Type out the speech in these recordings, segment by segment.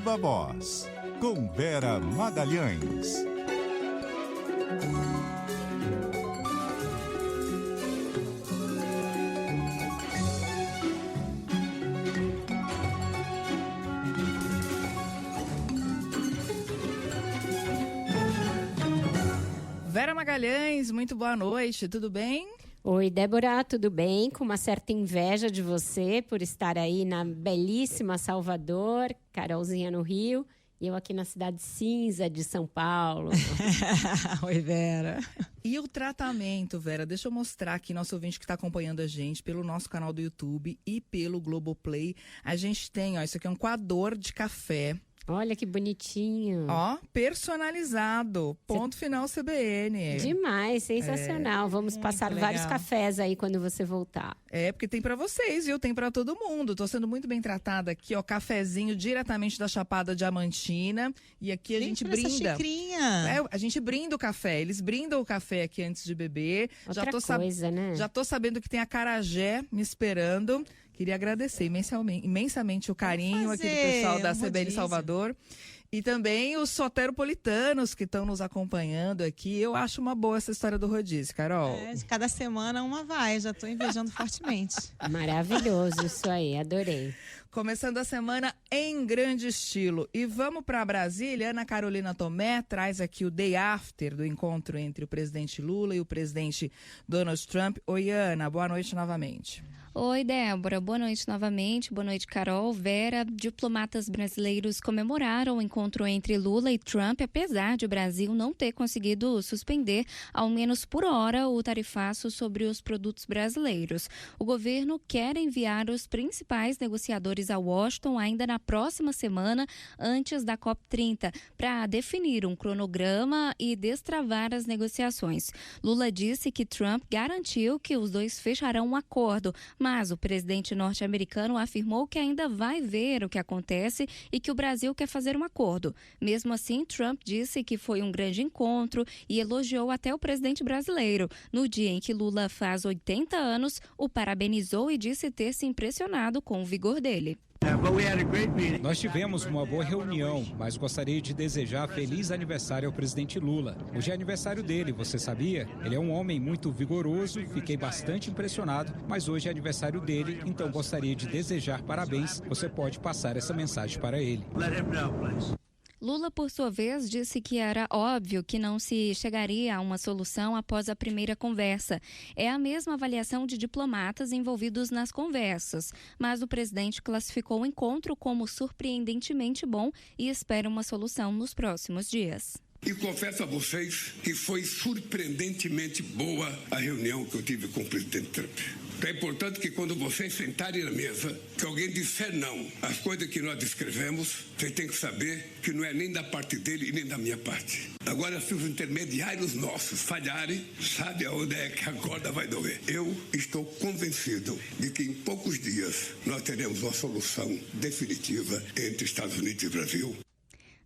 Viva Voz, com Vera Magalhães. Vera Magalhães, muito boa noite, tudo bem? Oi, Débora, tudo bem? Com uma certa inveja de você por estar aí na belíssima Salvador, Carolzinha no Rio, e eu aqui na cidade cinza de São Paulo. Oi, Vera. E o tratamento, Vera, deixa eu mostrar aqui, nosso ouvinte que está acompanhando a gente pelo nosso canal do YouTube e pelo Globoplay. A gente tem, ó, isso aqui é um coador de café. Olha que bonitinho. Ó, personalizado. Ponto final CBN. Demais, sensacional. Vamos passar vários cafés aí quando você voltar. É, porque tem pra vocês, viu? Tem pra todo mundo. Tô sendo muito bem tratada aqui, ó. Cafezinho diretamente da Chapada Diamantina. E aqui a gente brinda. Essa xicrinha. É, a gente brinda o café. Eles brindam o café aqui antes de beber. Outra coisa, né? Já tô sabendo que tem acarajé me esperando. Queria agradecer imensamente o carinho aqui do pessoal da CBN Salvador. E também os soteropolitanos que estão nos acompanhando aqui. Eu acho uma boa essa história do rodízio, Carol. É, de cada semana uma vai, já estou invejando fortemente. Maravilhoso isso aí, adorei. Começando a semana em grande estilo. E vamos para Brasília. Ana Carolina Tomé traz aqui o day after do encontro entre o presidente Lula e o presidente Donald Trump. Oi, Ana, boa noite novamente. Oi, Débora. Boa noite novamente. Boa noite, Carol. Vera, diplomatas brasileiros comemoraram o encontro entre Lula e Trump, apesar de o Brasil não ter conseguido suspender, ao menos por hora, o tarifaço sobre os produtos brasileiros. O governo quer enviar os principais negociadores a Washington ainda na próxima semana, antes da COP30, para definir um cronograma e destravar as negociações. Lula disse que Trump garantiu que os dois fecharão um acordo, mas o presidente norte-americano afirmou que ainda vai ver o que acontece e que o Brasil quer fazer um acordo. Mesmo assim, Trump disse que foi um grande encontro e elogiou até o presidente brasileiro. No dia em que Lula faz 80 anos, o parabenizou e disse ter se impressionado com o vigor dele. Nós tivemos uma boa reunião, mas gostaria de desejar feliz aniversário ao presidente Lula. Hoje é aniversário dele, você sabia? Ele é um homem muito vigoroso, fiquei bastante impressionado, mas hoje é aniversário dele, então gostaria de desejar parabéns. Você pode passar essa mensagem para ele. Lula, por sua vez, disse que era óbvio que não se chegaria a uma solução após a primeira conversa. É a mesma avaliação de diplomatas envolvidos nas conversas, mas o presidente classificou o encontro como surpreendentemente bom e espera uma solução nos próximos dias. E confesso a vocês que foi surpreendentemente boa a reunião que eu tive com o presidente Trump. É importante que quando vocês sentarem na mesa, que alguém disser não às coisas que nós descrevemos, vocês têm que saber que não é nem da parte dele e nem da minha parte. Agora, se os intermediários nossos falharem, sabe aonde é que a corda vai doer? Eu estou convencido de que em poucos dias nós teremos uma solução definitiva entre Estados Unidos e Brasil.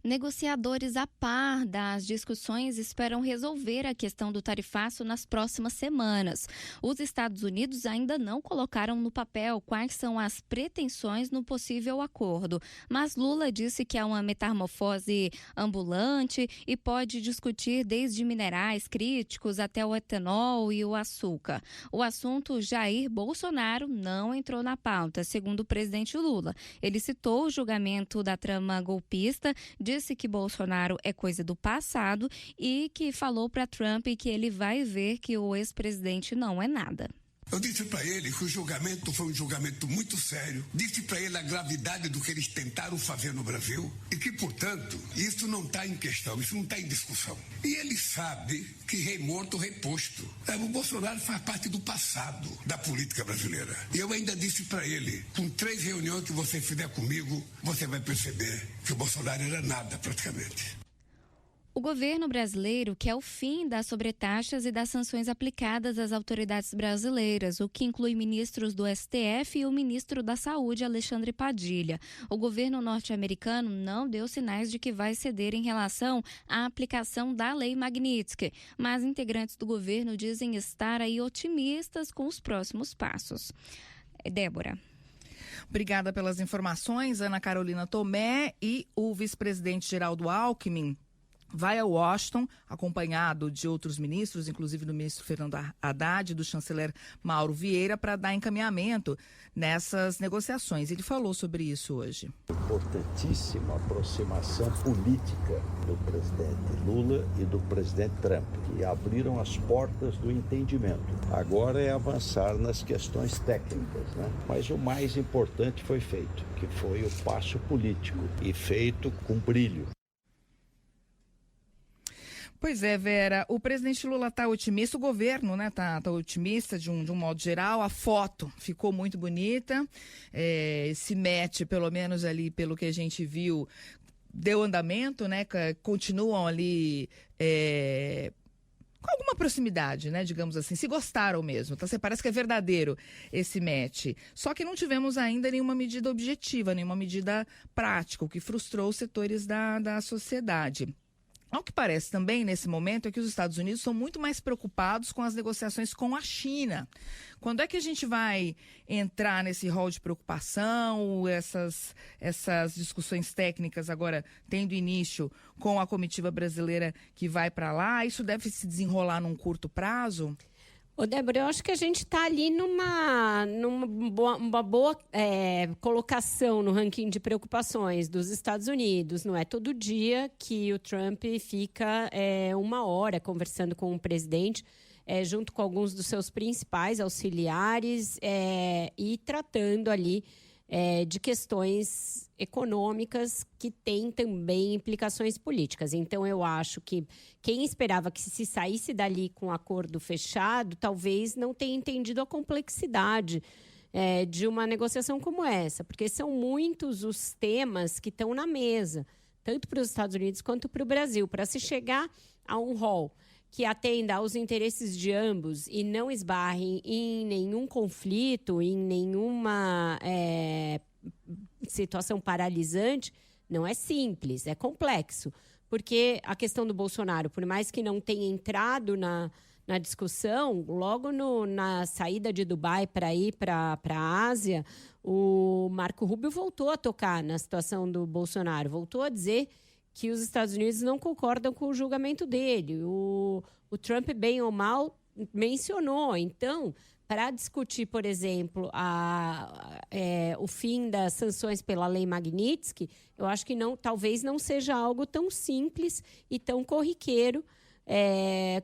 Negociadores a par das discussões esperam resolver a questão do tarifaço nas próximas semanas. Os Estados Unidos ainda não colocaram no papel quais são as pretensões no possível acordo, mas Lula disse que é uma metamorfose ambulante e pode discutir desde minerais críticos até o etanol e o açúcar. O assunto Jair Bolsonaro não entrou na pauta, segundo o presidente Lula. Ele citou o julgamento da trama golpista, disse que Bolsonaro é coisa do passado e que falou para Trump que ele vai ver que o ex-presidente não é nada. Eu disse para ele que o julgamento foi um julgamento muito sério, disse para ele a gravidade do que eles tentaram fazer no Brasil e que, portanto, isso não está em questão, isso não está em discussão. E ele sabe que rei morto, rei posto. O Bolsonaro faz parte do passado da política brasileira. E eu ainda disse para ele, com 3 reuniões que você fizer comigo, você vai perceber que o Bolsonaro era nada praticamente. O governo brasileiro quer o fim das sobretaxas e das sanções aplicadas às autoridades brasileiras, o que inclui ministros do STF e o ministro da Saúde, Alexandre Padilha. O governo norte-americano não deu sinais de que vai ceder em relação à aplicação da Lei Magnitsky, mas integrantes do governo dizem estar aí otimistas com os próximos passos. Débora. Obrigada pelas informações, Ana Carolina Tomé. E o vice-presidente Geraldo Alckmin vai a Washington, acompanhado de outros ministros, inclusive do ministro Fernando Haddad e do chanceler Mauro Vieira, para dar encaminhamento nessas negociações. Ele falou sobre isso hoje. Importantíssima aproximação política do presidente Lula e do presidente Trump, que abriram as portas do entendimento. Agora é avançar nas questões técnicas, né? Mas o mais importante foi feito, que foi o passo político, e feito com brilho. Pois é, Vera, o presidente Lula está otimista, o governo, né, tá otimista de um modo geral. A foto ficou muito bonita, esse match, pelo menos ali, pelo que a gente viu, deu andamento, né, continuam ali com alguma proximidade, né, digamos assim, se gostaram mesmo, tá? Parece que é verdadeiro esse match. Só que não tivemos ainda nenhuma medida objetiva, nenhuma medida prática, o que frustrou os setores da sociedade. Ao que parece também, nesse momento, é que os Estados Unidos são muito mais preocupados com as negociações com a China. Quando é que a gente vai entrar nesse rol de preocupação, essas discussões técnicas agora tendo início com a comitiva brasileira que vai para lá? Isso deve se desenrolar num curto prazo? Ô, Débora, eu acho que a gente está ali numa boa colocação no ranking de preocupações dos Estados Unidos. Não é todo dia que o Trump fica 1 hora conversando com o presidente, junto com alguns dos seus principais auxiliares, e tratando ali de questões econômicas que têm também implicações políticas. Então, eu acho que quem esperava que se saísse dali com um acordo fechado, talvez não tenha entendido a complexidade de uma negociação como essa, porque são muitos os temas que estão na mesa, tanto para os Estados Unidos quanto para o Brasil, para se chegar a um rol que atenda aos interesses de ambos e não esbarre em nenhum conflito, em nenhuma situação paralisante, não é simples, é complexo. Porque a questão do Bolsonaro, por mais que não tenha entrado na discussão, logo na saída de Dubai para ir para a Ásia, o Marco Rubio voltou a tocar na situação do Bolsonaro, voltou a dizer que os Estados Unidos não concordam com o julgamento dele. O Trump, bem ou mal, mencionou. Então, para discutir, por exemplo, o fim das sanções pela Lei Magnitsky, eu acho que talvez não seja algo tão simples e tão corriqueiro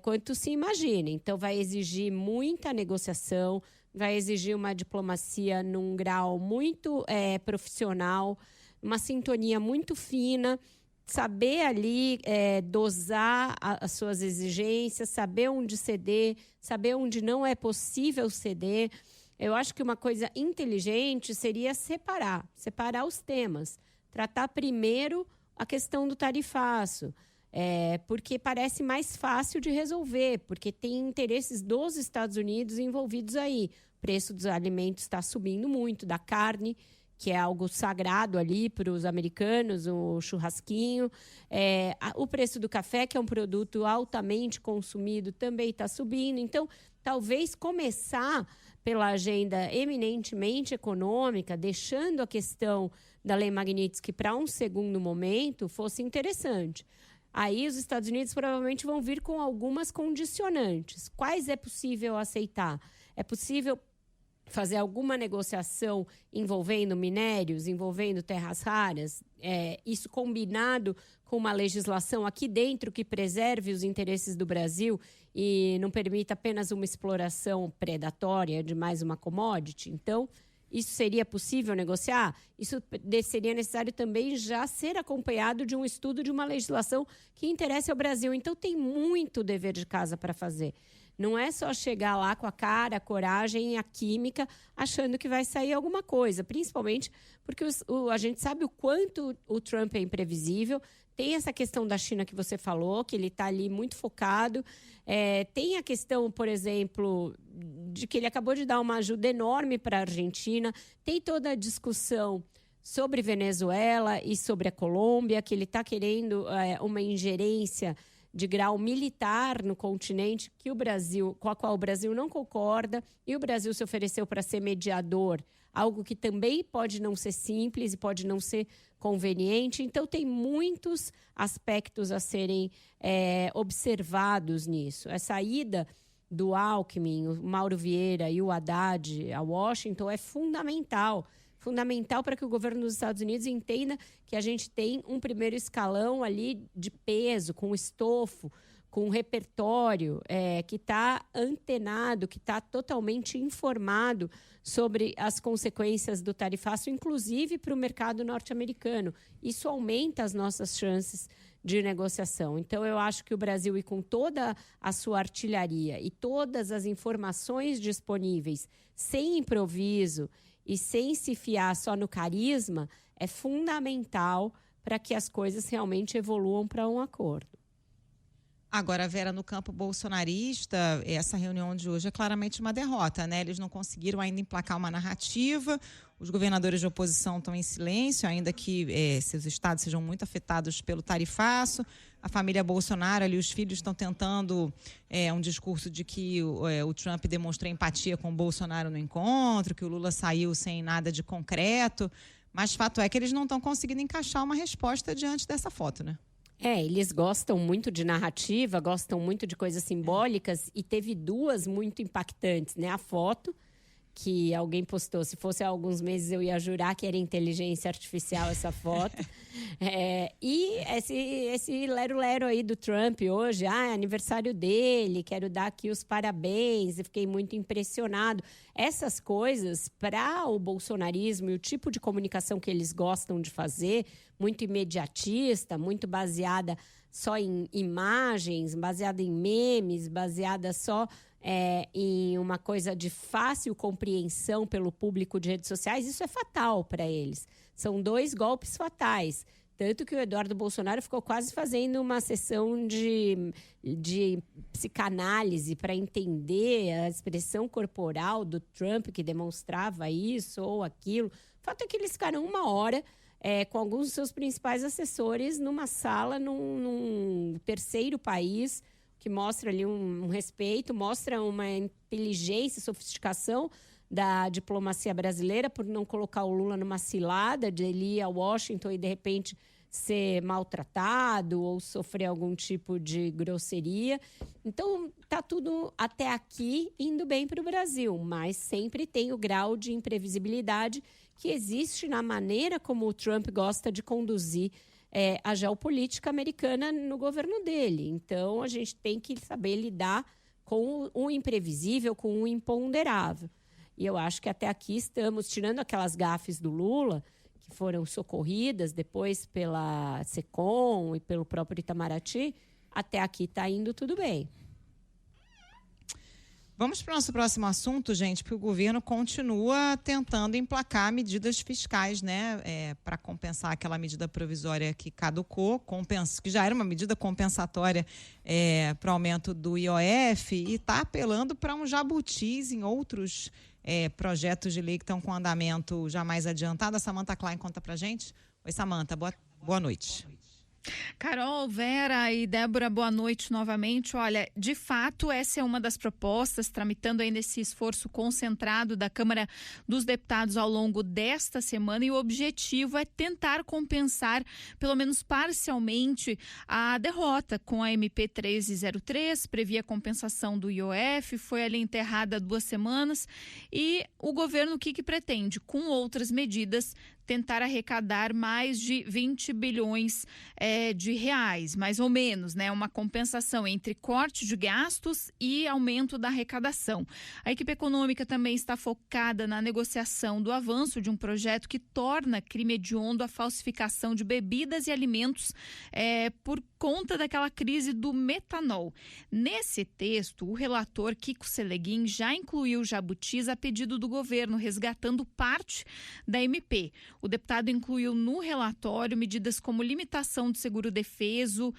quanto se imagina. Então, vai exigir muita negociação, vai exigir uma diplomacia num grau muito profissional, uma sintonia muito fina, saber ali dosar as suas exigências, saber onde ceder, saber onde não é possível ceder. Eu acho que uma coisa inteligente seria separar os temas. Tratar primeiro a questão do tarifaço, porque parece mais fácil de resolver, porque tem interesses dos Estados Unidos envolvidos aí. O preço dos alimentos está subindo muito, da carne, que é algo sagrado ali para os americanos, o churrasquinho. O preço do café, que é um produto altamente consumido, também está subindo. Então, talvez começar pela agenda eminentemente econômica, deixando a questão da Lei Magnitsky para um segundo momento, fosse interessante. Aí os Estados Unidos provavelmente vão vir com algumas condicionantes. Quais é possível aceitar? É possível fazer alguma negociação envolvendo minérios, envolvendo terras raras, isso combinado com uma legislação aqui dentro que preserve os interesses do Brasil e não permita apenas uma exploração predatória de mais uma commodity. Então, isso seria possível negociar? Isso seria necessário também já ser acompanhado de um estudo de uma legislação que interesse ao Brasil. Então, tem muito dever de casa para fazer. Não é só chegar lá com a cara, a coragem e a química achando que vai sair alguma coisa, principalmente porque a gente sabe o quanto o Trump é imprevisível. Tem essa questão da China que você falou, que ele está ali muito focado. Tem a questão, por exemplo, de que ele acabou de dar uma ajuda enorme para a Argentina. Tem toda a discussão sobre Venezuela e sobre a Colômbia, que ele está querendo uma ingerência de grau militar no continente com a qual o Brasil não concorda, e o Brasil se ofereceu para ser mediador algo que também pode não ser simples e pode não ser conveniente. Então, tem muitos aspectos a serem observados nisso. Essa ida do Alckmin, o Mauro Vieira e o Haddad a Washington é fundamental para que o governo dos Estados Unidos entenda que a gente tem um primeiro escalão ali de peso, com estofo, com um repertório que está antenado, que está totalmente informado sobre as consequências do tarifaço, inclusive para o mercado norte-americano. Isso aumenta as nossas chances de negociação. Então, eu acho que o Brasil, e com toda a sua artilharia e todas as informações disponíveis, sem improviso e sem se fiar só no carisma, é fundamental para que as coisas realmente evoluam para um acordo. Agora, Vera, no campo bolsonarista, essa reunião de hoje é claramente uma derrota, né? Eles não conseguiram ainda emplacar uma narrativa, os governadores de oposição estão em silêncio, ainda que seus estados sejam muito afetados pelo tarifaço. A família Bolsonaro, ali, os filhos estão tentando um discurso de que o Trump demonstrou empatia com o Bolsonaro no encontro, que o Lula saiu sem nada de concreto, mas fato é que eles não estão conseguindo encaixar uma resposta diante dessa foto, né? Eles gostam muito de narrativa, gostam muito de coisas simbólicas, e teve duas muito impactantes, né? A foto, que alguém postou, se fosse há alguns meses eu ia jurar que era inteligência artificial essa foto. E esse lero-lero aí do Trump hoje, é aniversário dele, quero dar aqui os parabéns, e fiquei muito impressionado. Essas coisas, para o bolsonarismo e o tipo de comunicação que eles gostam de fazer, muito imediatista, muito baseada só em imagens, baseada em memes, baseada só em uma coisa de fácil compreensão pelo público de redes sociais, isso é fatal para eles. São 2 golpes fatais. Tanto que o Eduardo Bolsonaro ficou quase fazendo uma sessão de psicanálise para entender a expressão corporal do Trump, que demonstrava isso ou aquilo. O fato é que eles ficaram 1 hora com alguns dos seus principais assessores numa sala, num terceiro país, que mostra ali um respeito, mostra uma inteligência, sofisticação da diplomacia brasileira por não colocar o Lula numa cilada de ele ir a Washington e, de repente, ser maltratado ou sofrer algum tipo de grosseria. Então, está tudo até aqui indo bem para o Brasil, mas sempre tem o grau de imprevisibilidade que existe na maneira como o Trump gosta de conduzir a geopolítica americana no governo dele. Então, a gente tem que saber lidar com o imprevisível, com o imponderável. E eu acho que até aqui estamos, tirando aquelas gafes do Lula, que foram socorridas depois pela SECOM e pelo próprio Itamaraty, até aqui está indo tudo bem. Vamos para o nosso próximo assunto, gente, porque o governo continua tentando emplacar medidas fiscais, né, para compensar aquela medida provisória que caducou, que já era uma medida compensatória para o aumento do IOF, e está apelando para um jabutis em outros projetos de lei que estão com andamento já mais adiantado. A Samantha Klein conta para a gente. Oi, Samantha, boa noite. Carol, Vera e Débora, boa noite novamente. Olha, de fato, essa é uma das propostas tramitando aí nesse esforço concentrado da Câmara dos Deputados ao longo desta semana, e o objetivo é tentar compensar, pelo menos parcialmente, a derrota com a MP 1303, previa compensação do IOF, foi ali enterrada há 2 semanas, e o governo o que pretende? Com outras medidas, tentar arrecadar mais de 20 bilhões de reais, mais ou menos, né? Uma compensação entre corte de gastos e aumento da arrecadação. A equipe econômica também está focada na negociação do avanço de um projeto que torna crime hediondo a falsificação de bebidas e alimentos por conta daquela crise do metanol. Nesse texto, o relator Kiko Seleguin já incluiu jabutis a pedido do governo, resgatando parte da MP. O deputado incluiu no relatório medidas como limitação do seguro-defeso,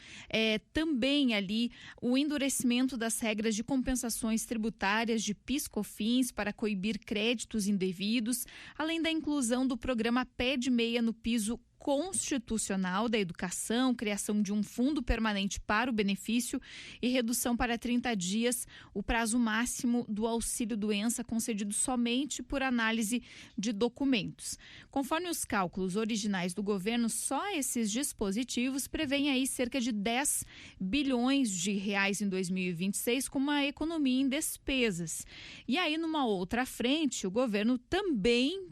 também ali o endurecimento das regras de compensações tributárias de PIS/COFINS para coibir créditos indevidos, além da inclusão do programa Pé de Meia no piso constitucional da educação, criação de um fundo permanente para o benefício e redução para 30 dias o prazo máximo do auxílio-doença concedido somente por análise de documentos. Conforme os cálculos originais do governo, só esses dispositivos prevêem aí cerca de 10 bilhões de reais em 2026 com uma economia em despesas. E aí, numa outra frente, o governo também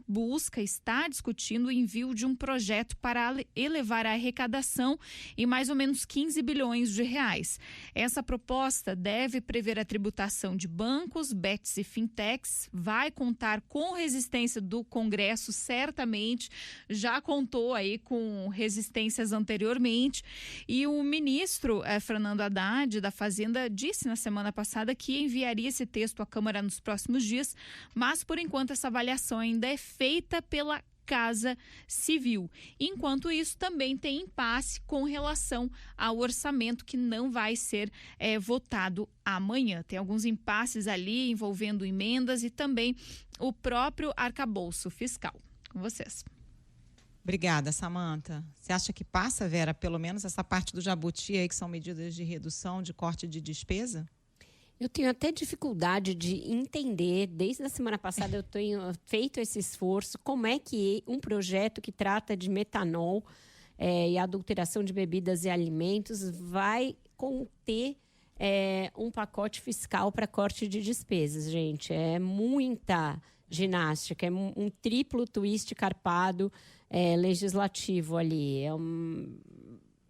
está discutindo o envio de um projeto para elevar a arrecadação em mais ou menos 15 bilhões de reais. Essa proposta deve prever a tributação de bancos, bets e fintechs, vai contar com resistência do Congresso, certamente, já contou aí com resistências anteriormente, e o ministro Fernando Haddad, da Fazenda, disse na semana passada que enviaria esse texto à Câmara nos próximos dias, mas, por enquanto, essa avaliação ainda é feita pela Casa Civil. Enquanto isso, também tem impasse com relação ao orçamento que não vai ser votado amanhã. Tem alguns impasses ali envolvendo emendas e também o próprio arcabouço fiscal. Com vocês. Obrigada, Samanta. Você acha que passa, Vera, pelo menos essa parte do jabuti aí, que são medidas de redução, de corte de despesa? Eu tenho até dificuldade de entender, desde a semana passada eu tenho feito esse esforço, como é que um projeto que trata de metanol e adulteração de bebidas e alimentos vai conter um pacote fiscal para corte de despesas, gente. É muita ginástica, é um triplo twist carpado legislativo ali.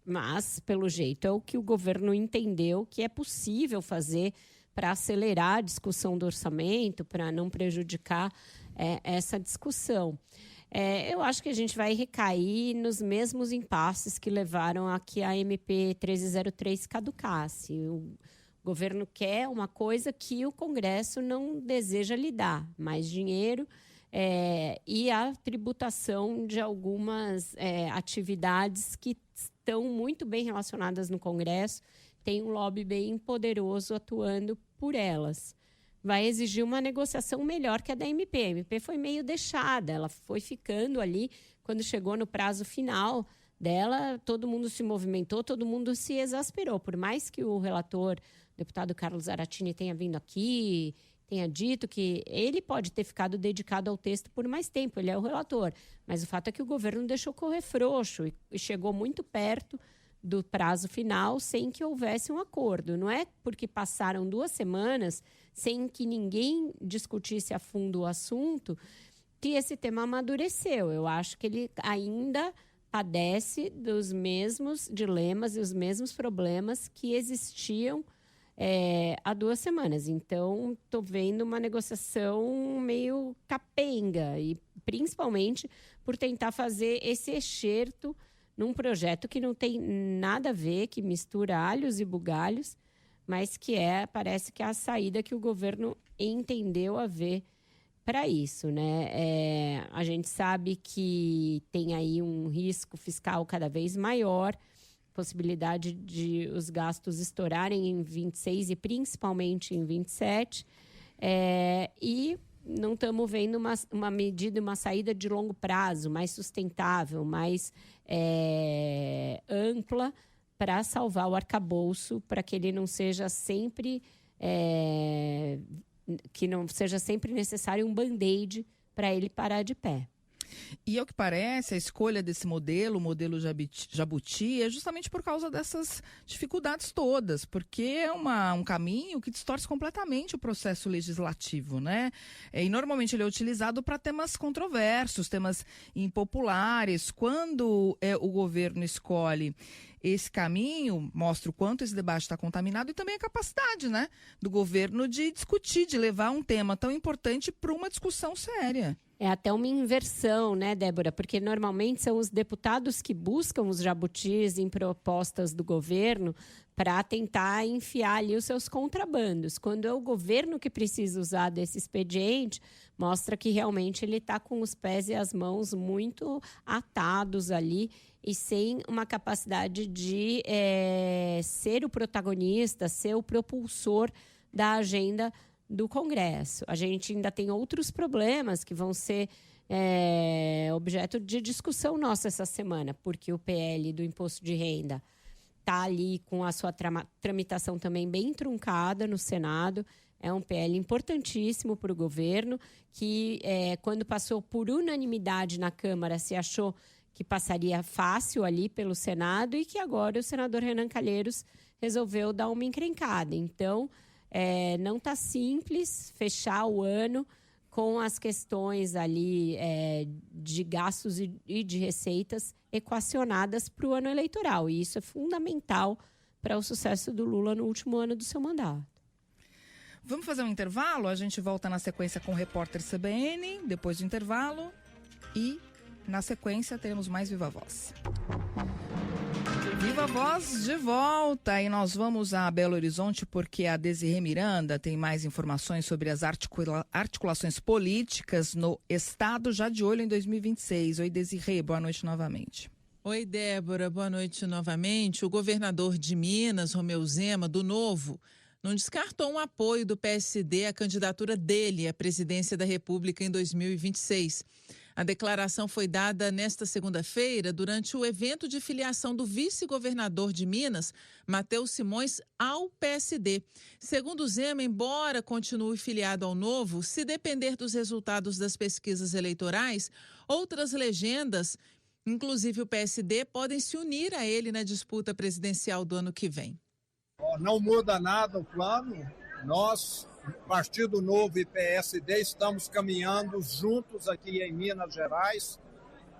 Mas, pelo jeito, é o que o governo entendeu que é possível fazer para acelerar a discussão do orçamento, para não prejudicar essa discussão. Eu acho que a gente vai recair nos mesmos impasses que levaram a que a MP 1303 caducasse. O governo quer uma coisa que o Congresso não deseja lhe dar, mais dinheiro e a tributação de algumas atividades que estão muito bem relacionadas no Congresso, tem um lobby bem poderoso atuando por elas. Vai exigir uma negociação melhor que a da MP. A MP foi meio deixada, ela foi ficando ali. Quando chegou no prazo final dela, todo mundo se movimentou, todo mundo se exasperou. Por mais que o relator, o deputado Carlos Zaratini, tenha vindo aqui, tenha dito que ele pode ter ficado dedicado ao texto por mais tempo, ele é o relator. Mas o fato é que o governo deixou correr frouxo e chegou muito perto do prazo final sem que houvesse um acordo. Não é porque passaram 2 semanas sem que ninguém discutisse a fundo o assunto que esse tema amadureceu. Eu acho que ele ainda padece dos mesmos dilemas e os mesmos problemas que existiam há 2 semanas. Então, estou vendo uma negociação meio capenga e principalmente por tentar fazer esse excerto num projeto que não tem nada a ver, que mistura alhos e bugalhos, mas que parece que é a saída que o governo entendeu a ver para isso, né? A gente sabe que tem aí um risco fiscal cada vez maior, possibilidade de os gastos estourarem em 26 e principalmente em 27, e não estamos vendo uma medida, uma saída de longo prazo, mais sustentável, mais ampla para salvar o arcabouço, para que ele não seja sempre que não seja sempre necessário um band-aid para ele parar de pé. E ao que parece, a escolha desse modelo, o modelo Jabuti, é justamente por causa dessas dificuldades todas, porque é um caminho que distorce completamente o processo legislativo, né? E normalmente ele é utilizado para temas controversos, temas impopulares. Quando o governo escolhe esse caminho, mostra o quanto esse debate está contaminado e também a capacidade, né, do governo de discutir, de levar um tema tão importante para uma discussão séria. É até uma inversão, né, Débora? Porque normalmente são os deputados que buscam os jabutis em propostas do governo para tentar enfiar ali os seus contrabandos. Quando é o governo que precisa usar desse expediente, mostra que realmente ele está com os pés e as mãos muito atados ali e sem uma capacidade de ser o protagonista, ser o propulsor da agenda do Congresso. A gente ainda tem outros problemas que vão ser objeto de discussão nossa essa semana, porque o PL do imposto de renda está ali com a sua tramitação também bem truncada no Senado. É um PL importantíssimo para o governo, que quando passou por unanimidade na Câmara, se achou que passaria fácil ali pelo Senado e que agora o senador Renan Calheiros resolveu dar uma encrencada. Então, não está simples fechar o ano com as questões ali de gastos e de receitas equacionadas para o ano eleitoral. E isso é fundamental para o sucesso do Lula no último ano do seu mandato. Vamos fazer um intervalo? A gente volta na sequência com o repórter CBN, depois do intervalo. E, na sequência, teremos mais Viva Voz. Viva Voz de volta, e nós vamos a Belo Horizonte porque a Desirê Miranda tem mais informações sobre as articulações políticas no Estado, já de olho em 2026. Oi, Desirê, boa noite novamente. Oi, Débora, boa noite novamente. O governador de Minas, Romeu Zema, do Novo, não descartou um apoio do PSD à candidatura dele à presidência da República em 2026. A declaração foi dada nesta segunda-feira durante o evento de filiação do vice-governador de Minas, Matheus Simões, ao PSD. Segundo Zema, embora continue filiado ao Novo, se depender dos resultados das pesquisas eleitorais, outras legendas, inclusive o PSD, podem se unir a ele na disputa presidencial do ano que vem. Não muda nada o plano. Nós, Partido Novo e PSD, estamos caminhando juntos aqui em Minas Gerais.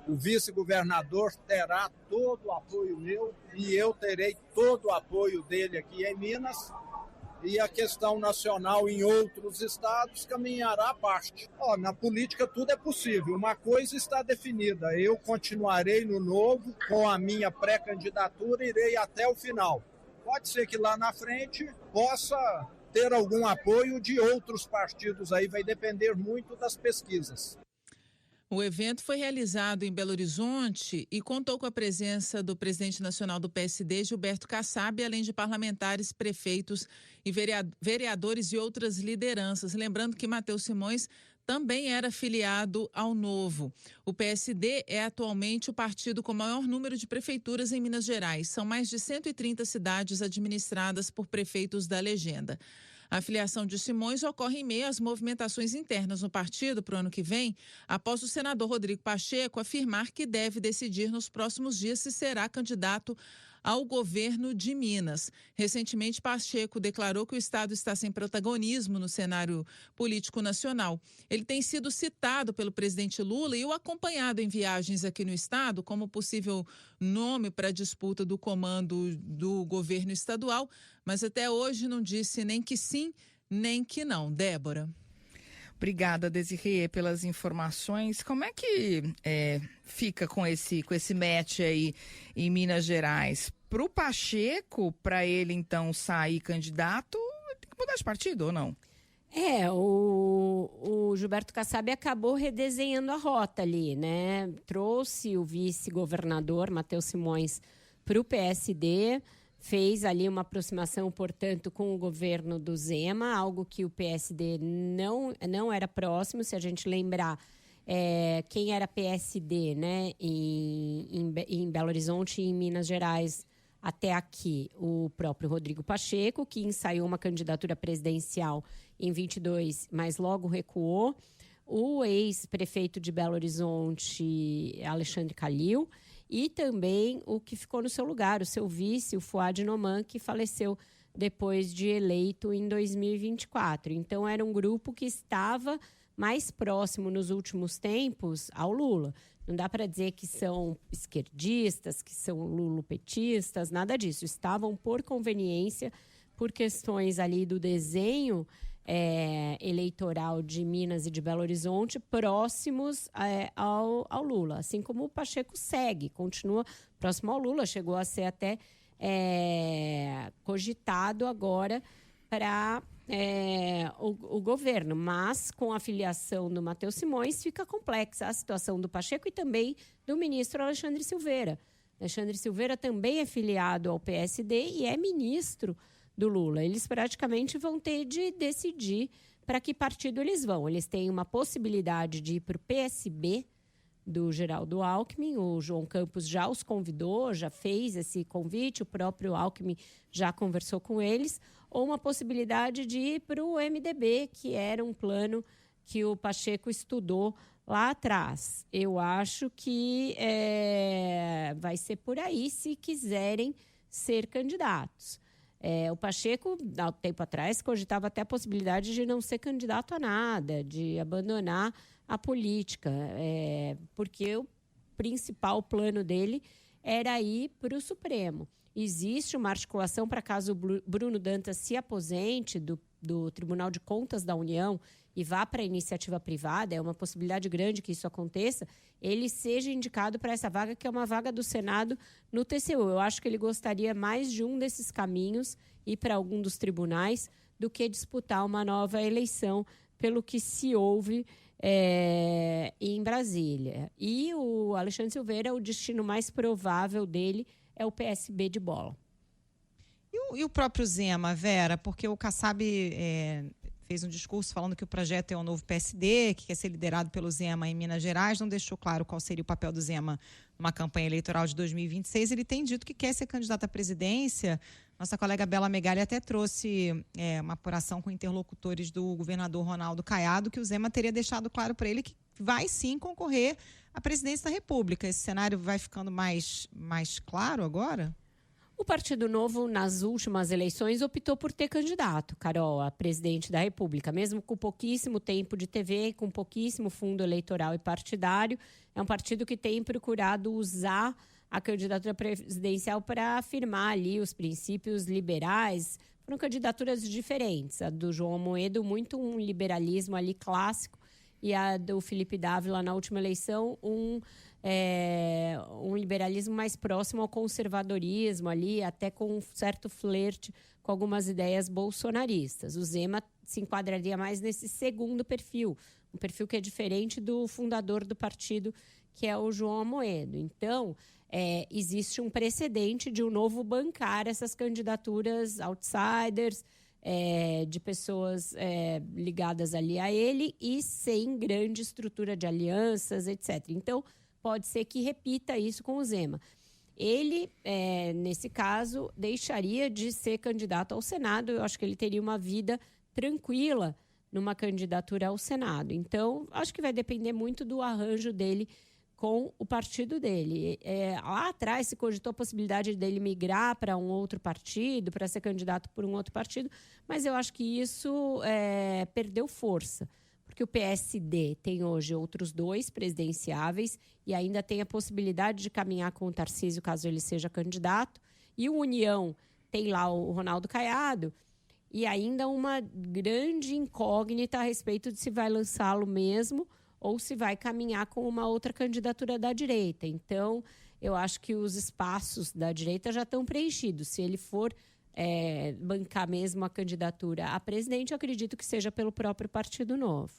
O vice-governador terá todo o apoio meu e eu terei todo o apoio dele aqui em Minas. E a questão nacional em outros estados caminhará à parte. Na política tudo é possível. Uma coisa está definida. Eu continuarei no Novo com a minha pré-candidatura e irei até o final. Pode ser que lá na frente possa ter algum apoio de outros partidos, aí vai depender muito das pesquisas. O evento foi realizado em Belo Horizonte e contou com a presença do presidente nacional do PSD, Gilberto Kassab, além de parlamentares, prefeitos e vereadores e outras lideranças. Lembrando que Matheus Simões também era filiado ao Novo. O PSD é atualmente o partido com o maior número de prefeituras em Minas Gerais. São mais de 130 cidades administradas por prefeitos da legenda. A filiação de Simões ocorre em meio às movimentações internas no partido para o ano que vem, após o senador Rodrigo Pacheco afirmar que deve decidir nos próximos dias se será candidato ao governo de Minas. Recentemente, Pacheco declarou que o Estado está sem protagonismo no cenário político nacional. Ele tem sido citado pelo presidente Lula e o acompanhado em viagens aqui no Estado como possível nome para a disputa do comando do governo estadual, mas até hoje não disse nem que sim, nem que não. Débora. Obrigada, Desirê, pelas informações. Como é que fica com esse match aí em Minas Gerais? Para o Pacheco, para ele então sair candidato, tem que mudar de partido ou não? O Gilberto Kassab acabou redesenhando a rota ali, né? Trouxe o vice-governador, Matheus Simões, para o PSD, fez ali uma aproximação, portanto, com o governo do Zema, algo que o PSD não era próximo. Se a gente lembrar, quem era PSD, né, em Belo Horizonte e em Minas Gerais até aqui, o próprio Rodrigo Pacheco, que ensaiou uma candidatura presidencial em 22, mas logo recuou. O ex-prefeito de Belo Horizonte, Alexandre Calil, e também o que ficou no seu lugar, o seu vice, o Fouad Noman, que faleceu depois de eleito em 2024. Então, era um grupo que estava mais próximo nos últimos tempos ao Lula. Não dá para dizer que são esquerdistas, que são lulopetistas, nada disso. Estavam por conveniência, por questões ali do desenho eleitoral de Minas e de Belo Horizonte, próximos ao Lula. Assim como o Pacheco segue, continua próximo ao Lula, chegou a ser até cogitado agora para o governo. Mas, com a filiação do Matheus Simões, fica complexa a situação do Pacheco e também do ministro Alexandre Silveira. Alexandre Silveira também é filiado ao PSD e é ministro do Lula. Eles praticamente vão ter de decidir para que partido eles vão. Eles têm uma possibilidade de ir para o PSB do Geraldo Alckmin. O João Campos já os convidou, já fez esse convite, o próprio Alckmin já conversou com eles, ou uma possibilidade de ir para o MDB, que era um plano que o Pacheco estudou lá atrás. Eu acho que vai ser por aí se quiserem ser candidatos. O Pacheco, há um tempo atrás, cogitava até a possibilidade de não ser candidato a nada, de abandonar a política, porque o principal plano dele era ir para o Supremo. Existe uma articulação para caso o Bruno Dantas se aposente do Tribunal de Contas da União e vá para a iniciativa privada, é uma possibilidade grande que isso aconteça, ele seja indicado para essa vaga, que é uma vaga do Senado no TCU. Eu acho que ele gostaria mais de um desses caminhos, ir para algum dos tribunais, do que disputar uma nova eleição, pelo que se ouve em Brasília. E o Alexandre Silveira, o destino mais provável dele é o PSB de Bola. E o próprio Zema, Vera? Porque o Kassab fez um discurso falando que o projeto é o novo PSD, que quer ser liderado pelo Zema em Minas Gerais, não deixou claro qual seria o papel do Zema numa campanha eleitoral de 2026. Ele tem dito que quer ser candidato à presidência. Nossa colega Bela Megali até trouxe uma apuração com interlocutores do governador Ronaldo Caiado, que o Zema teria deixado claro para ele que vai sim concorrer à presidência da República. Esse cenário vai ficando mais claro agora? O Partido Novo, nas últimas eleições, optou por ter candidato, Carol, a presidente da República, mesmo com pouquíssimo tempo de TV, com pouquíssimo fundo eleitoral e partidário. É um partido que tem procurado usar a candidatura presidencial para afirmar ali os princípios liberais. Foram candidaturas diferentes. A do João Amoedo, muito um liberalismo ali clássico, e a do Felipe Dávila, na última eleição, um liberalismo mais próximo ao conservadorismo ali, até com um certo flerte com algumas ideias bolsonaristas. O Zema se enquadraria mais nesse segundo perfil, um perfil que é diferente do fundador do partido, que é o João Amoedo. Então, existe um precedente de o Novo bancar essas candidaturas outsiders, de pessoas ligadas ali a ele e sem grande estrutura de alianças, etc. Então, pode ser que repita isso com o Zema. Ele, nesse caso, deixaria de ser candidato ao Senado. Eu acho que ele teria uma vida tranquila numa candidatura ao Senado. Então, acho que vai depender muito do arranjo dele com o partido dele. Lá atrás se cogitou a possibilidade dele migrar para um outro partido, para ser candidato por um outro partido, mas eu acho que isso perdeu força, porque o PSD tem hoje outros 2 presidenciáveis e ainda tem a possibilidade de caminhar com o Tarcísio, caso ele seja candidato, e o União tem lá o Ronaldo Caiado, e ainda uma grande incógnita a respeito de se vai lançá-lo mesmo ou se vai caminhar com uma outra candidatura da direita. Então, eu acho que os espaços da direita já estão preenchidos. Se ele for bancar mesmo a candidatura a presidente, eu acredito que seja pelo próprio Partido Novo.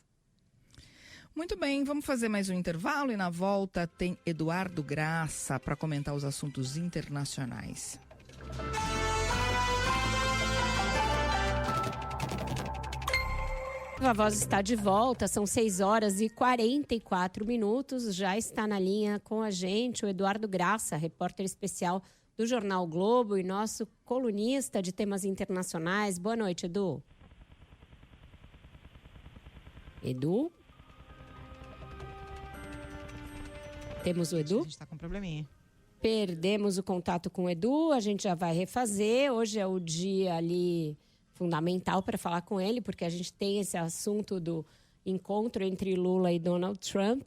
Muito bem, vamos fazer mais um intervalo e na volta tem Eduardo Graça para comentar os assuntos internacionais. A Voz está de volta, são 6h44, já está na linha com a gente o Eduardo Graça, repórter especial do Jornal Globo e nosso colunista de temas internacionais. Boa noite, Edu. Edu? Temos o Edu? A gente está com um probleminha. Perdemos o contato com o Edu, a gente já vai refazer. Hoje é o dia ali fundamental para falar com ele, porque a gente tem esse assunto do encontro entre Lula e Donald Trump.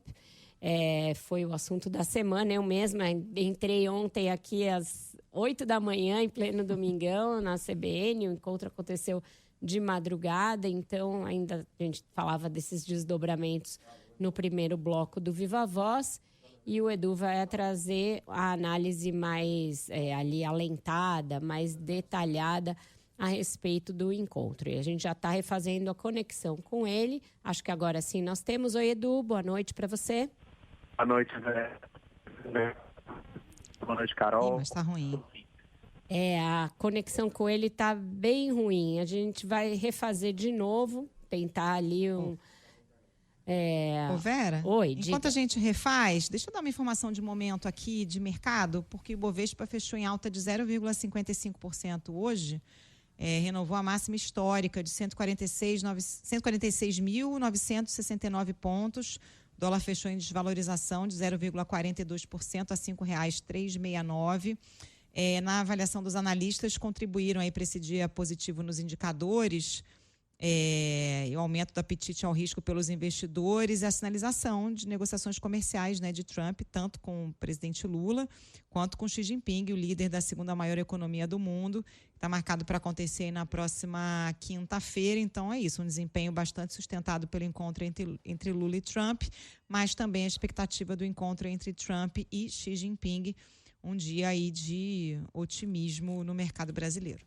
Foi o assunto da semana. Eu mesma entrei ontem aqui às 8 da manhã, em pleno domingão, na CBN. O encontro aconteceu de madrugada, então ainda a gente falava desses desdobramentos no primeiro bloco do Viva Voz. E o Edu vai trazer a análise mais ali alentada, mais detalhada a respeito do encontro. E a gente já está refazendo a conexão com ele. Acho que agora sim nós temos. Oi, Edu, boa noite para você. Boa noite, Zé. Boa noite, Carol. Mas está ruim. A conexão com ele está bem ruim. A gente vai refazer de novo tentar ali um... Ô Vera, Oi, enquanto diga. a gente refaz, deixa eu dar uma informação de momento aqui de mercado, porque o Bovespa fechou em alta de 0,55% hoje, renovou a máxima histórica de 146.969 pontos. O dólar fechou em desvalorização de 0,42% a R$ 5,369. Na avaliação dos analistas, contribuíram para esse dia positivo nos indicadores, e o aumento do apetite ao risco pelos investidores e a sinalização de negociações comerciais, né, de Trump, tanto com o presidente Lula quanto com Xi Jinping, o líder da segunda maior economia do mundo. Está marcado para acontecer aí na próxima quinta-feira. Então é isso, um desempenho bastante sustentado pelo encontro entre Lula e Trump, mas também a expectativa do encontro entre Trump e Xi Jinping, um dia aí de otimismo no mercado brasileiro.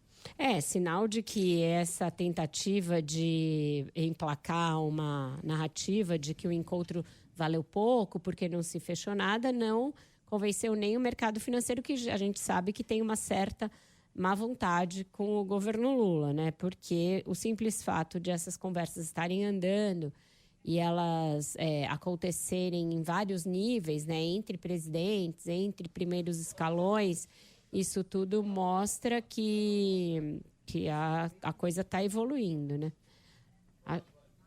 Sinal de que essa tentativa de emplacar uma narrativa de que o encontro valeu pouco porque não se fechou nada, não convenceu nem o mercado financeiro, que a gente sabe que tem uma certa má vontade com o governo Lula, né? Porque o simples fato de essas conversas estarem andando e elas acontecerem em vários níveis, né? Entre presidentes, entre primeiros escalões, isso tudo mostra que a coisa está evoluindo, né?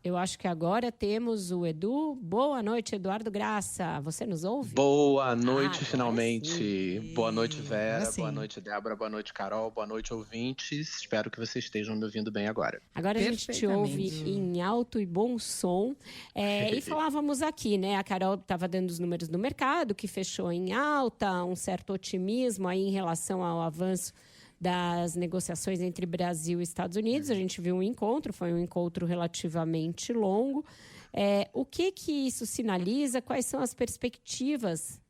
Eu acho que agora temos o Edu. Boa noite, Eduardo Graça. Você nos ouve? Boa noite, finalmente. Sim. Boa noite, Vera. Sim. Boa noite, Débora. Boa noite, Carol. Boa noite, ouvintes. Espero que vocês estejam me ouvindo bem agora. Agora a gente te ouve em alto e bom som. E falávamos aqui, né? A Carol estava dando os números do mercado, que fechou em alta, um certo otimismo aí em relação ao avanço das negociações entre Brasil e Estados Unidos. A gente viu um encontro, foi um encontro relativamente longo. O que isso sinaliza? Quais são as perspectivas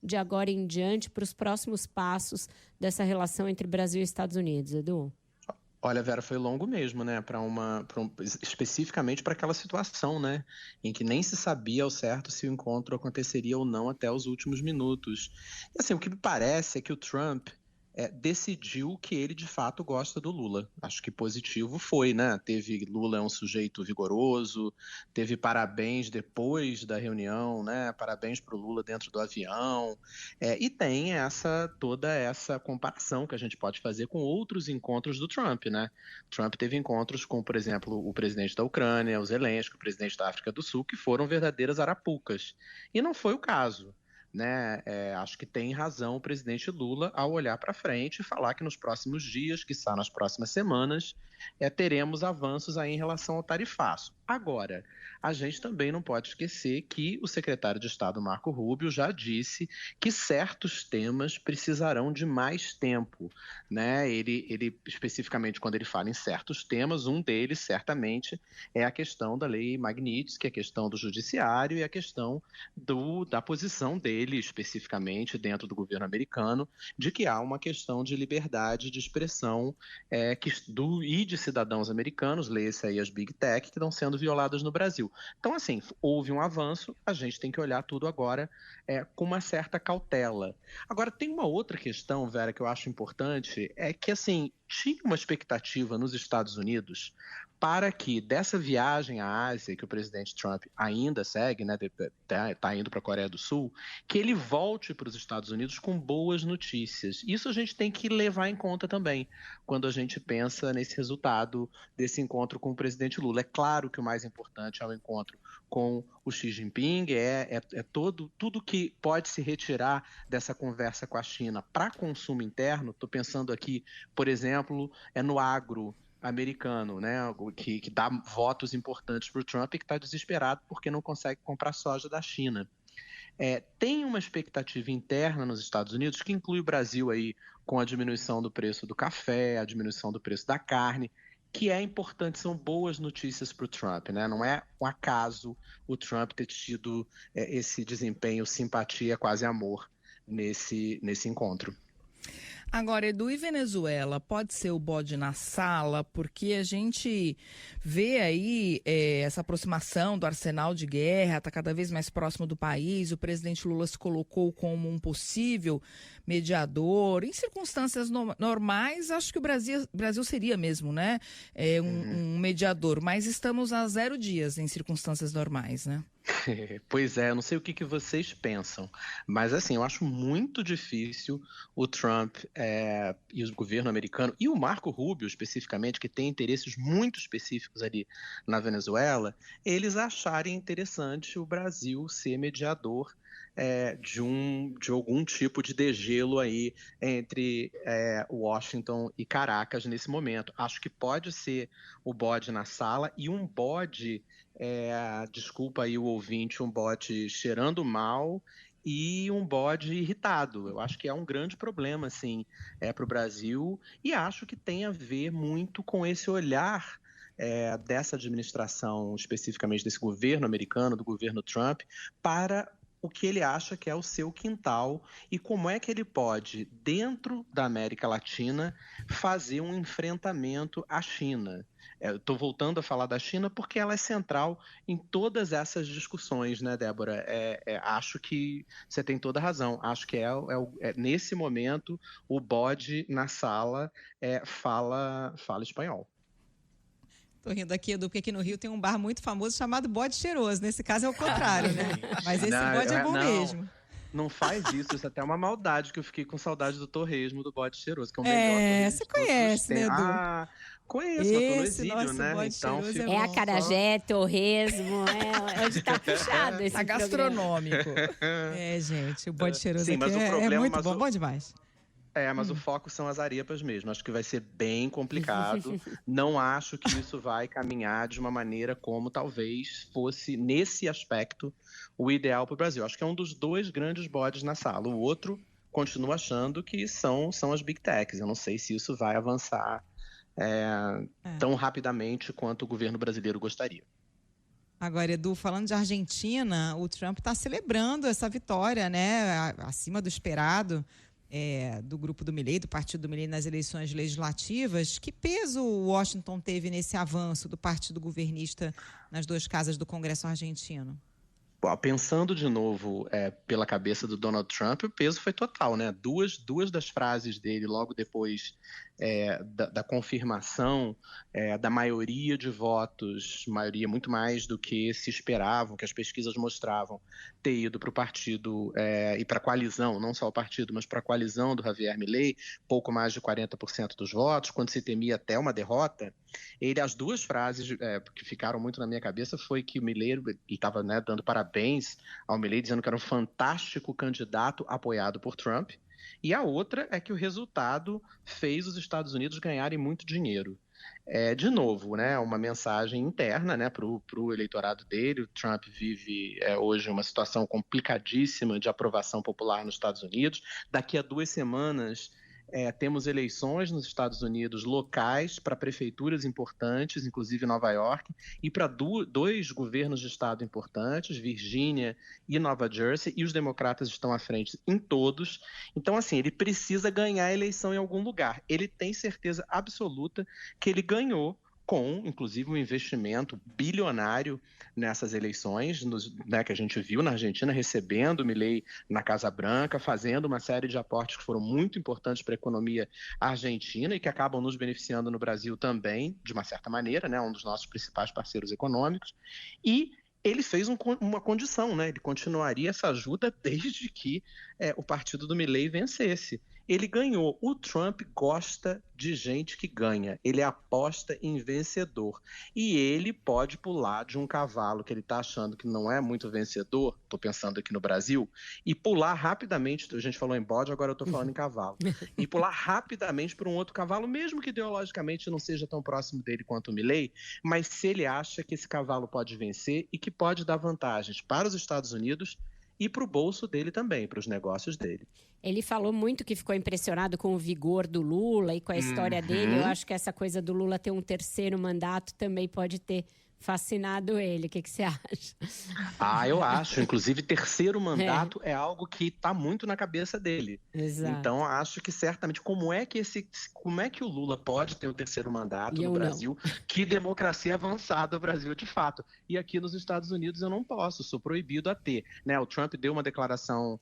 de agora em diante para os próximos passos dessa relação entre Brasil e Estados Unidos, Edu? Olha, Vera, foi longo mesmo, né? Especificamente para aquela situação, né? Em que nem se sabia ao certo se o encontro aconteceria ou não até os últimos minutos. E assim, o que me parece é que o Trump decidiu que ele de fato gosta do Lula. Acho que positivo foi, né? Lula é um sujeito vigoroso, teve parabéns depois da reunião, né? Parabéns para o Lula dentro do avião, e tem toda essa comparação que a gente pode fazer com outros encontros do Trump, né? Trump teve encontros com, por exemplo, o presidente da Ucrânia, o Zelensky, o presidente da África do Sul, que foram verdadeiras arapucas. E não foi o caso. Né? Acho que tem razão o presidente Lula ao olhar para frente e falar que nos próximos dias, quiçá nas próximas semanas, teremos avanços aí em relação ao tarifaço. Agora, a gente também não pode esquecer que o secretário de Estado, Marco Rubio, já disse que certos temas precisarão de mais tempo, né? Ele especificamente, quando ele fala em certos temas, um deles, certamente, é a questão da lei Magnitsky, a questão do judiciário e a questão da posição dele, especificamente, dentro do governo americano, de que há uma questão de liberdade de expressão e de cidadãos americanos, leia-se aí as Big Tech, que estão sendo violadas no Brasil. Então, assim, houve um avanço, a gente tem que olhar tudo agora com uma certa cautela. Agora, tem uma outra questão, Vera, que eu acho importante, é que, assim, tinha uma expectativa nos Estados Unidos para que dessa viagem à Ásia, que o presidente Trump ainda segue, né, está indo para a Coreia do Sul, que ele volte para os Estados Unidos com boas notícias. Isso a gente tem que levar em conta também, quando a gente pensa nesse resultado desse encontro com o presidente Lula. É claro que o mais importante é o encontro com o Xi Jinping, tudo que pode se retirar dessa conversa com a China para consumo interno. Estou pensando aqui, por exemplo, no agro americano, né, que dá votos importantes para o Trump e que está desesperado porque não consegue comprar soja da China. Tem uma expectativa interna nos Estados Unidos que inclui o Brasil aí com a diminuição do preço do café, a diminuição do preço da carne, que é importante, são boas notícias para o Trump, né? Não é um acaso o Trump ter tido esse desempenho, simpatia, quase amor nesse encontro. Agora, Edu, e Venezuela pode ser o bode na sala? Porque a gente vê aí essa aproximação do arsenal de guerra, está cada vez mais próximo do país, o presidente Lula se colocou como um possível mediador. Em circunstâncias normais, acho que o Brasil seria mesmo, né? Um mediador, mas estamos a 0 dias em circunstâncias normais, né? Pois é, eu não sei o que vocês pensam, mas assim, eu acho muito difícil o Trump e o governo americano, e o Marco Rubio especificamente, que tem interesses muito específicos ali na Venezuela, eles acharem interessante o Brasil ser mediador de algum tipo de degelo aí entre Washington e Caracas nesse momento. Acho que pode ser o bode na sala, e um bode, desculpa aí o ouvinte, um bode cheirando mal e um bode irritado. Eu acho que é um grande problema, assim, para o Brasil, e acho que tem a ver muito com esse olhar dessa administração, especificamente desse governo americano, do governo Trump, para o que ele acha que é o seu quintal e como é que ele pode, dentro da América Latina, fazer um enfrentamento à China. Estou voltando a falar da China porque ela é central em todas essas discussões, né, Débora? Acho que você tem toda a razão. Acho que nesse momento o bode na sala fala espanhol. Tô rindo aqui, Edu, porque aqui no Rio tem um bar muito famoso chamado Bode Cheiroso. Nesse caso é o contrário, né? Mas esse bode é bom mesmo. Não faz isso, isso é até uma maldade, que eu fiquei com saudade do torresmo do Bode Cheiroso, que é o melhor torresmo. Você conhece, né, Edu? Conheço, eu tô no exílio, né? Então acarajé, torresmo, onde tá puxado esse programa. Gastronômico. Gente, o Bode Cheiroso sim, mas o problema, é muito bom, bom demais. Mas o foco são as arepas mesmo. Acho que vai ser bem complicado. Não acho que isso vai caminhar de uma maneira como talvez fosse, nesse aspecto, o ideal para o Brasil. Acho que é um dos 2 grandes bodes na sala. O outro continua achando que são as Big Techs. Eu não sei se isso vai avançar tão rapidamente quanto o governo brasileiro gostaria. Agora, Edu, falando de Argentina, o Trump está celebrando essa vitória, né, acima do esperado, do grupo do Milei, do partido do Milei nas eleições legislativas. Que peso o Washington teve nesse avanço do partido governista nas 2 casas do Congresso argentino? Pensando de novo pela cabeça do Donald Trump, o peso foi total, né? Duas das frases dele logo depois da confirmação da maioria de votos, maioria muito mais do que se esperavam, que as pesquisas mostravam, ter ido para o partido e para a coalizão, não só o partido, mas para a coalizão do Javier Milei, pouco mais de 40% dos votos, quando se temia até uma derrota. As 2 frases que ficaram muito na minha cabeça foi que o Milei estava dando parabéns ao Milei, dizendo que era um fantástico candidato apoiado por Trump, e a outra é que o resultado fez os Estados Unidos ganharem muito dinheiro. De novo, né, uma mensagem interna, né, para o eleitorado dele. O Trump vive hoje uma situação complicadíssima de aprovação popular nos Estados Unidos. Daqui a 2 semanas temos eleições nos Estados Unidos locais para prefeituras importantes, inclusive Nova York, e para 2 governos de estado importantes, Virgínia e Nova Jersey, e os democratas estão à frente em todos. Então, assim, ele precisa ganhar a eleição em algum lugar. Ele tem certeza absoluta que ele ganhou com, inclusive, um investimento bilionário nessas eleições, que a gente viu na Argentina, recebendo o Milei na Casa Branca, fazendo uma série de aportes que foram muito importantes para a economia argentina e que acabam nos beneficiando no Brasil também, de uma certa maneira, né, um dos nossos principais parceiros econômicos. E ele fez uma condição, né? Ele continuaria essa ajuda desde que o partido do Milei vencesse. Ele ganhou. O Trump gosta de gente que ganha. Ele aposta em vencedor. E ele pode pular de um cavalo que ele está achando que não é muito vencedor, estou pensando aqui no Brasil, e pular rapidamente, a gente falou em bode, agora eu estou falando em cavalo, e pular rapidamente para um outro cavalo, mesmo que ideologicamente não seja tão próximo dele quanto o Milei, mas se ele acha que esse cavalo pode vencer e que pode dar vantagens para os Estados Unidos e para o bolso dele também, para os negócios dele. Ele falou muito que ficou impressionado com o vigor do Lula e com a história dele. Eu acho que essa coisa do Lula ter um 3º mandato também pode ter fascinado ele. O que você acha? Eu acho. Inclusive, terceiro mandato é algo que está muito na cabeça dele. Exato. Então, acho que certamente, como é que o Lula pode ter o terceiro mandato no Brasil? Que democracia avançada o Brasil, de fato. E aqui nos Estados Unidos eu não posso, sou proibido a ter. Né? O Trump deu uma declaração,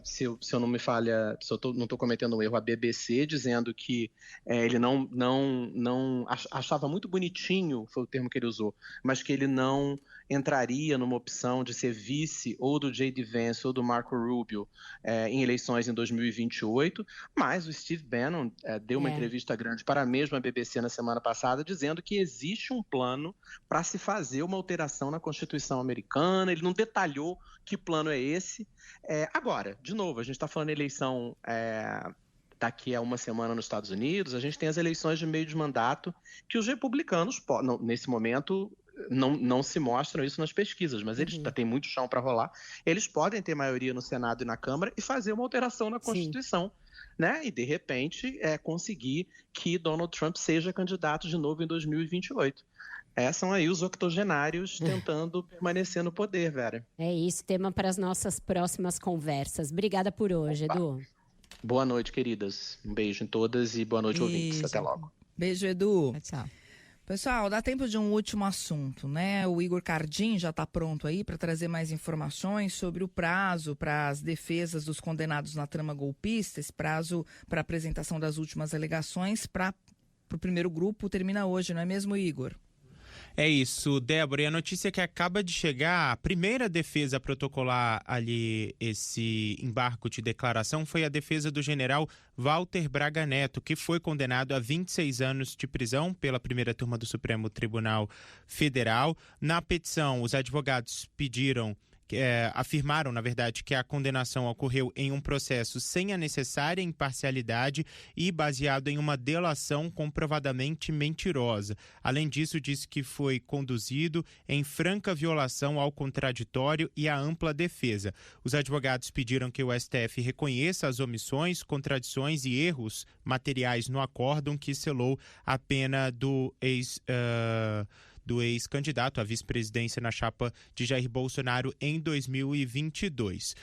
se eu não me falha, se eu não estou cometendo um erro, a BBC, dizendo que ele não achava muito bonitinho, foi o termo que ele usou, mas que ele não entraria numa opção de ser vice ou do J.D. Vance ou do Marco Rubio em eleições em 2028, mas o Steve Bannon deu uma entrevista grande para a mesma BBC na semana passada, dizendo que existe um plano para se fazer uma alteração na Constituição americana. Ele não detalhou que plano é esse. Agora, de novo, a gente está falando de eleição daqui a uma semana nos Estados Unidos, a gente tem as eleições de meio de mandato, que os republicanos, nesse momento, não se mostram isso nas pesquisas, mas eles têm muito chão para rolar. Eles podem ter maioria no Senado e na Câmara e fazer uma alteração na Constituição, né? E, de repente, conseguir que Donald Trump seja candidato de novo em 2028. São aí os octogenários tentando permanecer no poder, Vera. É isso, tema para as nossas próximas conversas. Obrigada por hoje, Edu. Boa noite, queridas. Um beijo em todas e boa noite, ouvintes. Até logo. Beijo, Edu. Tchau. Pessoal, dá tempo de um último assunto, né? O Igor Cardim já está pronto aí para trazer mais informações sobre o prazo para as defesas dos condenados na trama golpista. Esse prazo para apresentação das últimas alegações para o primeiro grupo termina hoje, não é mesmo, Igor? É isso, Débora. E a notícia que acaba de chegar, a primeira defesa a protocolar ali esse embargo de declaração foi a defesa do general Walter Braga Neto, que foi condenado a 26 anos de prisão pela primeira turma do Supremo Tribunal Federal. Na petição, os advogados afirmaram, na verdade, que a condenação ocorreu em um processo sem a necessária imparcialidade e baseado em uma delação comprovadamente mentirosa. Além disso, disse que foi conduzido em franca violação ao contraditório e à ampla defesa. Os advogados pediram que o STF reconheça as omissões, contradições e erros materiais no acórdão que selou a pena do ex-candidato à vice-presidência na chapa de Jair Bolsonaro em 2022.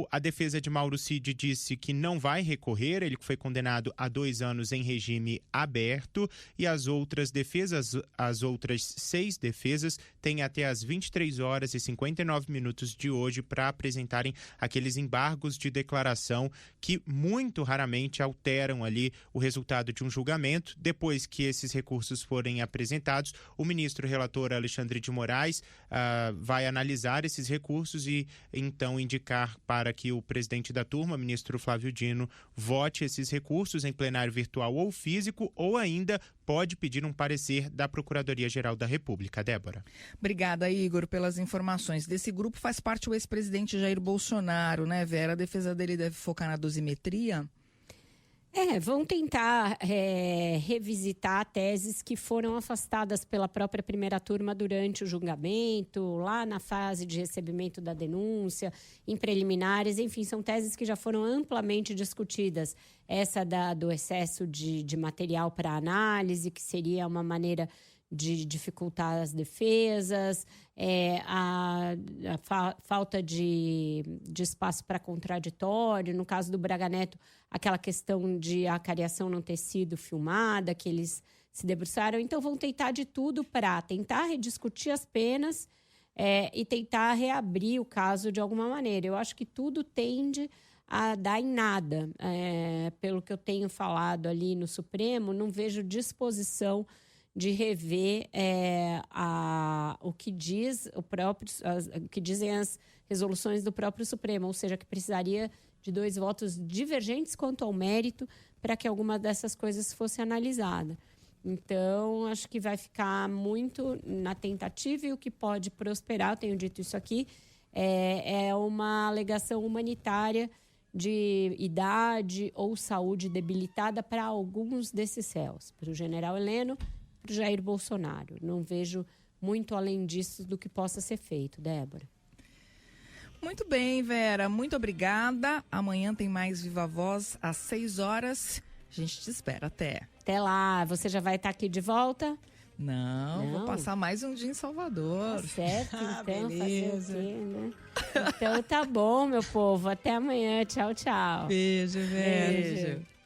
A defesa de Mauro Cid disse que não vai recorrer, ele foi condenado a 2 anos em regime aberto, e as outras 6 defesas têm até as 23 horas e 59 minutos de hoje para apresentarem aqueles embargos de declaração que muito raramente alteram ali o resultado de um julgamento. Depois que esses recursos forem apresentados, o ministro relator Alexandre de Moraes vai analisar esses recursos e então indicar para que o presidente da turma, ministro Flávio Dino, vote esses recursos em plenário virtual ou físico, ou ainda pode pedir um parecer da Procuradoria-Geral da República. Débora. Obrigada, Igor, pelas informações. Desse grupo faz parte o ex-presidente Jair Bolsonaro, né, Vera? A defesa dele deve focar na dosimetria? Vão tentar revisitar teses que foram afastadas pela própria primeira turma durante o julgamento, lá na fase de recebimento da denúncia, em preliminares, enfim, são teses que já foram amplamente discutidas. Essa do excesso de material para análise, que seria uma maneira de dificultar as defesas, a falta de espaço para contraditório. No caso do Braga Neto, aquela questão de a cariação não ter sido filmada, que eles se debruçaram. Então, vão tentar de tudo para tentar rediscutir as penas e tentar reabrir o caso de alguma maneira. Eu acho que tudo tende a dar em nada. Pelo que eu tenho falado ali no Supremo, não vejo disposição de rever o que dizem as resoluções do próprio Supremo, ou seja, que precisaria de 2 votos divergentes quanto ao mérito para que alguma dessas coisas fosse analisada. Então, acho que vai ficar muito na tentativa, e o que pode prosperar, eu tenho dito isso aqui, é uma alegação humanitária de idade ou saúde debilitada para alguns desses réus, para o general Heleno, para o Jair Bolsonaro. Não vejo muito além disso do que possa ser feito, Débora. Muito bem, Vera. Muito obrigada. Amanhã tem mais Viva Voz às 6 horas. A gente te espera. Até. Até lá. Você já vai estar aqui de volta? Não, vou passar mais um dia em Salvador. Tá certo, então, beleza. fazer o quê, né? Então tá bom, meu povo. Até amanhã. Tchau, tchau. Beijo, Vera. Beijo.